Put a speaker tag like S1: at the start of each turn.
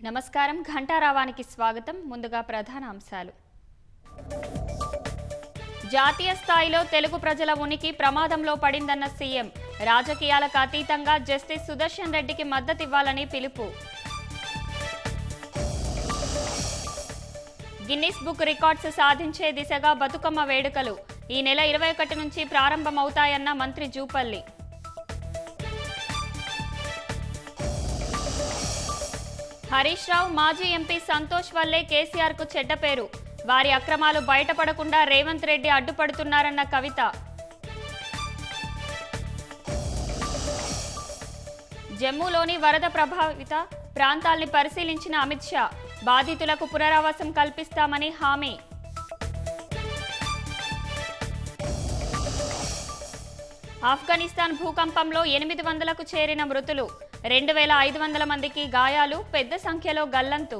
S1: నమస్కారం ఘంటారావానికి స్వాగతం. ముందుగా ప్రధాన అంశాలు. జాతీయ స్థాయిలో తెలుగు ప్రజల ఉనికి ప్రమాదంలో పడిందన్న సీఎం. రాజకీయాలకు అతీతంగా జస్టిస్ సుదర్శన్ రెడ్డికి మద్దతివ్వాలని పిలుపు. గిన్నిస్ బుక్ రికార్డ్స్ సాధించే దిశగా బతుకమ్మ వేడుకలు ఈ నెల 21 నుంచి ప్రారంభమవుతాయన్న మంత్రి జూపల్లి. హరీష్ రావు మాజీ ఎంపీ సంతోష్ వల్లే కేసీఆర్ కు చెడ్డ పేరు. వారి అక్రమాలు బయటపడకుండా రేవంత్ రెడ్డి అడ్డుపడుతున్నారన్న కవిత. జమ్మూలోని వరద ప్రభావిత ప్రాంతాల్ని పరిశీలించిన అమిత్ షా. బాధితులకు పునరావాసం కల్పిస్తామని హామీ. ఆఫ్ఘనిస్తాన్ భూకంపంలో 800కు చేరిన మృతులు. 2500 మందికి గాయాలు, పెద్ద సంఖ్యలో గల్లంతు.